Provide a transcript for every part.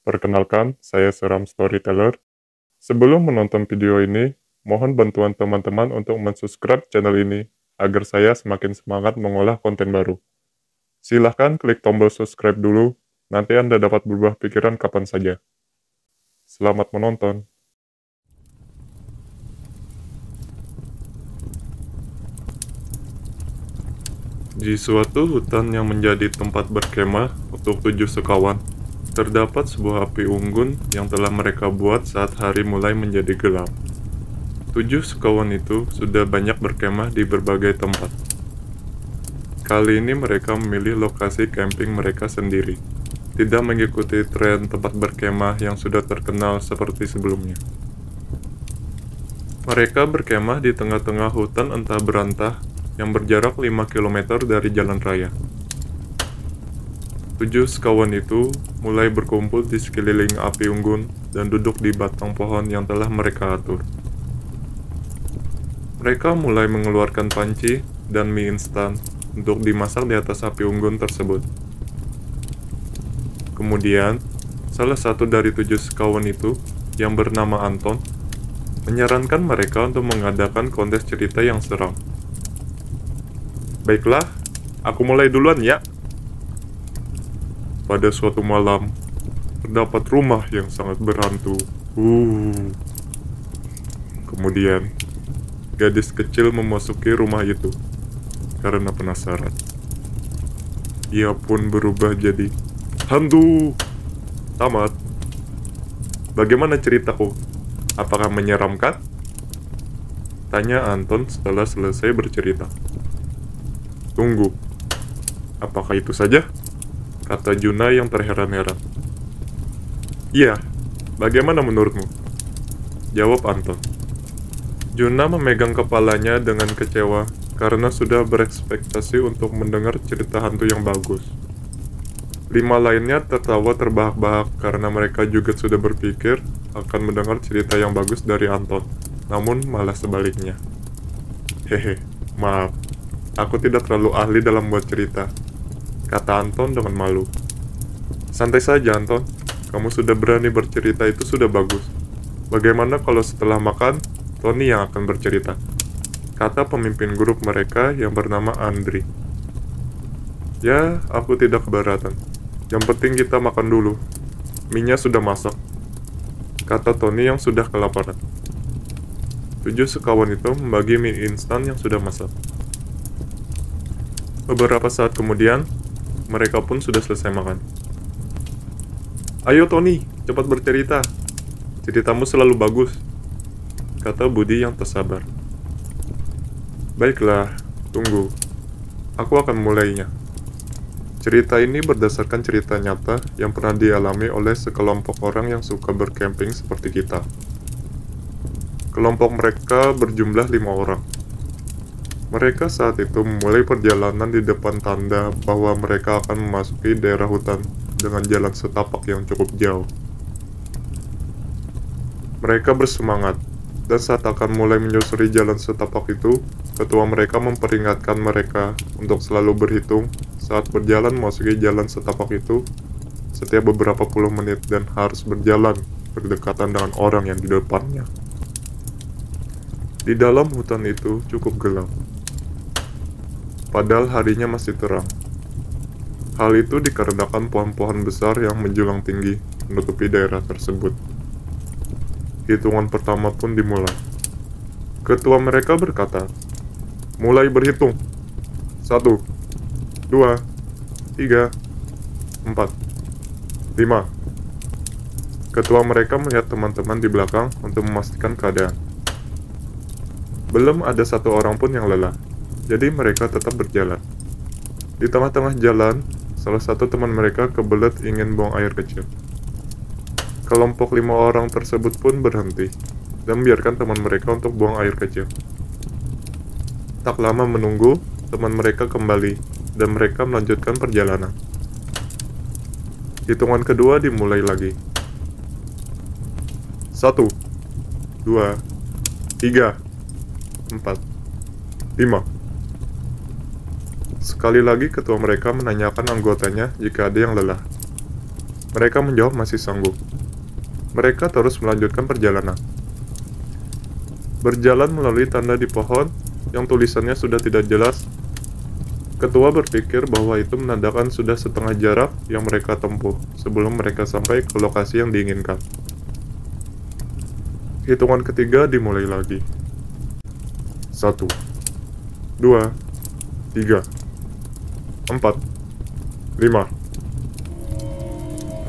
Perkenalkan, saya Seram Storyteller. Sebelum menonton video ini, mohon bantuan teman-teman untuk mensubscribe channel ini, agar saya semakin semangat mengolah konten baru. Silahkan klik tombol subscribe dulu, nanti Anda dapat berubah pikiran kapan saja. Selamat menonton. Di suatu hutan yang menjadi tempat berkemah untuk 7 sekawan, terdapat sebuah api unggun yang telah mereka buat saat hari mulai menjadi gelap. 7 sekawan itu sudah banyak berkemah di berbagai tempat. Kali ini mereka memilih lokasi camping mereka sendiri, tidak mengikuti tren tempat berkemah yang sudah terkenal seperti sebelumnya. Mereka berkemah di tengah-tengah hutan entah berantah yang berjarak 5 km dari jalan raya. 7 sekawan itu mulai berkumpul di sekeliling api unggun dan duduk di batang pohon yang telah mereka atur. Mereka mulai mengeluarkan panci dan mie instan untuk dimasak di atas api unggun tersebut. Kemudian, salah satu dari 7 sekawan itu, yang bernama Anton, menyarankan mereka untuk mengadakan kontes cerita yang seram. Baiklah, aku mulai duluan ya. Pada suatu malam, terdapat rumah yang sangat berhantu. Kemudian, gadis kecil memasuki rumah itu karena penasaran. Ia pun berubah jadi hantu. Tamat. Bagaimana ceritaku? Apakah menyeramkan? Tanya Anton setelah selesai bercerita. Tunggu, apakah itu saja? Kata Juna yang terheran-heran. Iya, bagaimana menurutmu? Jawab Anton. Juna memegang kepalanya dengan kecewa karena sudah berekspektasi untuk mendengar cerita hantu yang bagus. 5 lainnya tertawa terbahak-bahak karena mereka juga sudah berpikir akan mendengar cerita yang bagus dari Anton, namun malah sebaliknya. Hehe, maaf. Aku tidak terlalu ahli dalam buat cerita, kata Anton dengan malu. Santai saja, Anton. Kamu sudah berani bercerita itu sudah bagus. Bagaimana kalau setelah makan, Tony yang akan bercerita? Kata pemimpin grup mereka yang bernama Andri. Ya, aku tidak keberatan. Yang penting kita makan dulu. Mie-nya sudah masak, kata Tony yang sudah kelaparan. 7 sekawan itu membagi mie instan yang sudah masak. Beberapa saat kemudian, mereka pun sudah selesai makan. Ayo Tony, cepat bercerita. Ceritamu selalu bagus, kata Budi yang tersabar. Baiklah, tunggu. Aku akan mulainya. Cerita ini berdasarkan cerita nyata yang pernah dialami oleh sekelompok orang yang suka bercamping seperti kita. Kelompok mereka berjumlah 5 orang. Mereka saat itu memulai perjalanan di depan tanda bahwa mereka akan memasuki daerah hutan dengan jalan setapak yang cukup jauh. Mereka bersemangat, dan saat akan mulai menyusuri jalan setapak itu, ketua mereka memperingatkan mereka untuk selalu berhitung saat berjalan memasuki jalan setapak itu setiap beberapa puluh menit dan harus berjalan berdekatan dengan orang yang di depannya. Di dalam hutan itu cukup gelap. Padahal harinya masih terang. Hal itu dikarenakan pohon-pohon besar yang menjulang tinggi menutupi daerah tersebut. Hitungan pertama pun dimulai. Ketua mereka berkata, mulai berhitung. 1, 2, 3, 4, 5. Ketua mereka melihat teman-teman di belakang untuk memastikan keadaan. Belum ada satu orang pun yang lelah. Jadi mereka tetap berjalan. Di tengah-tengah jalan, salah satu teman mereka kebelet ingin buang air kecil. Kelompok 5 orang tersebut pun berhenti dan membiarkan teman mereka untuk buang air kecil. Tak lama menunggu, teman mereka kembali dan mereka melanjutkan perjalanan. Hitungan kedua dimulai lagi. 1, 2, 3, 4, 5. Sekali lagi ketua mereka menanyakan anggotanya jika ada yang lelah. Mereka menjawab masih sanggup. Mereka terus melanjutkan perjalanan. Berjalan melalui tanda di pohon yang tulisannya sudah tidak jelas. Ketua berpikir bahwa itu menandakan sudah setengah jarak yang mereka tempuh sebelum mereka sampai ke lokasi yang diinginkan. Hitungan ketiga dimulai lagi. 1, 2, 3, 4, 5,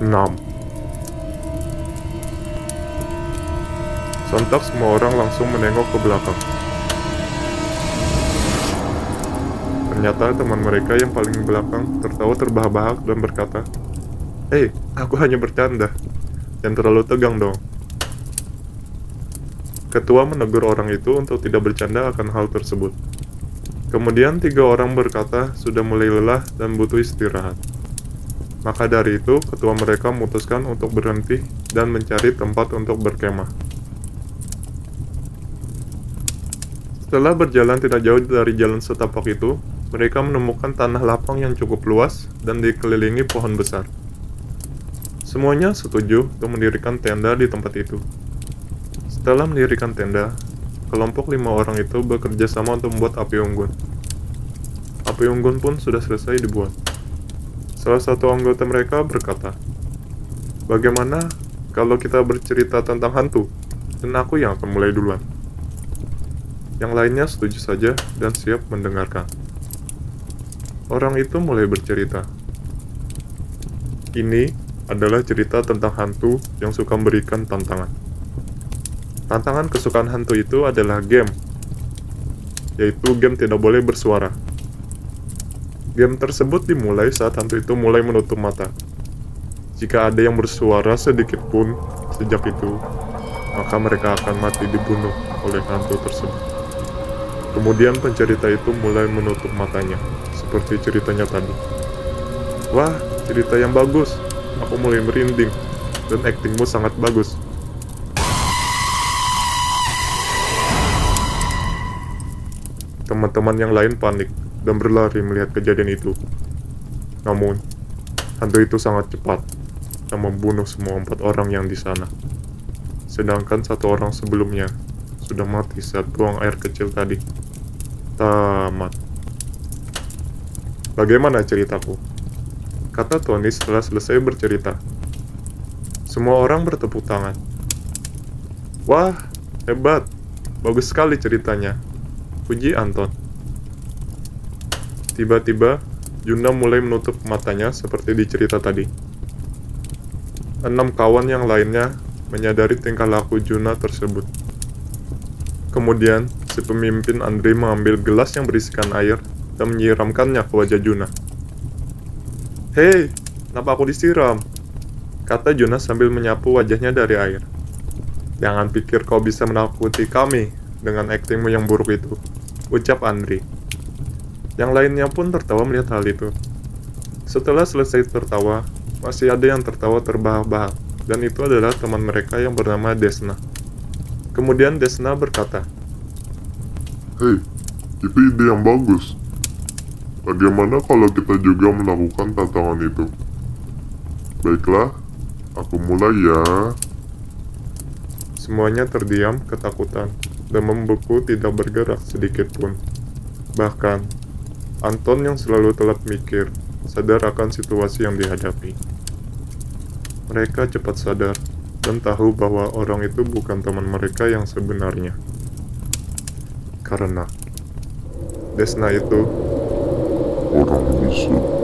6. Sontak semua orang langsung menengok ke belakang. Ternyata teman mereka yang paling belakang tertawa terbahak-bahak dan berkata, "Hei, aku hanya bercanda. Jangan terlalu tegang dong." Ketua menegur orang itu untuk tidak bercanda akan hal tersebut. Kemudian 3 orang berkata sudah mulai lelah dan butuh istirahat. Maka dari itu, ketua mereka memutuskan untuk berhenti dan mencari tempat untuk berkemah. Setelah berjalan tidak jauh dari jalan setapak itu, mereka menemukan tanah lapang yang cukup luas dan dikelilingi pohon besar. Semuanya setuju untuk mendirikan tenda di tempat itu. Setelah mendirikan tenda, kelompok 5 orang itu bekerja sama untuk membuat api unggun. Api unggun pun sudah selesai dibuat. Salah satu anggota mereka berkata, "Bagaimana kalau kita bercerita tentang hantu, dan aku yang akan mulai duluan?" Yang lainnya setuju saja dan siap mendengarkan. Orang itu mulai bercerita. Ini adalah cerita tentang hantu yang suka memberikan tantangan. Tantangan kesukaan hantu itu adalah game, yaitu game tidak boleh bersuara. Game tersebut dimulai saat hantu itu mulai menutup mata. Jika ada yang bersuara sedikit pun sejak itu, maka mereka akan mati dibunuh oleh hantu tersebut. Kemudian pencerita itu mulai menutup matanya, seperti ceritanya tadi. "Wah, cerita yang bagus. Aku mulai merinding, dan aktingmu sangat bagus." Teman-teman yang lain panik dan berlari melihat kejadian itu. Namun, hantu itu sangat cepat dan membunuh semua 4 orang yang di sana. Sedangkan 1 orang sebelumnya sudah mati saat buang air kecil tadi. Tamat. "Bagaimana ceritaku?" kata Tony setelah selesai bercerita. Semua orang bertepuk tangan. "Wah, hebat. Bagus sekali ceritanya," puji Anton. Tiba-tiba, Juna mulai menutup matanya seperti di cerita tadi. 6 kawan yang lainnya menyadari tingkah laku Juna tersebut. Kemudian, si pemimpin Andre mengambil gelas yang berisikan air dan menyiramkannya ke wajah Juna. "Hei, kenapa aku disiram?" kata Juna sambil menyapu wajahnya dari air. "Jangan pikir kau bisa menakuti kami dengan aktingmu yang buruk itu," ucap Andre. Yang lainnya pun tertawa melihat hal itu. Setelah selesai tertawa, masih ada yang tertawa terbahak-bahak, dan itu adalah teman mereka yang bernama Desna. Kemudian Desna berkata, "Hei, itu ide yang bagus. Bagaimana kalau kita juga melakukan tantangan itu?" "Baiklah, aku mulai ya." Semuanya terdiam ketakutan dan membeku tidak bergerak sedikit pun. Bahkan, Anton yang selalu telat mikir, sadar akan situasi yang dihadapi. Mereka cepat sadar dan tahu bahwa orang itu bukan teman mereka yang sebenarnya. Karena Desna itu Orang busuk.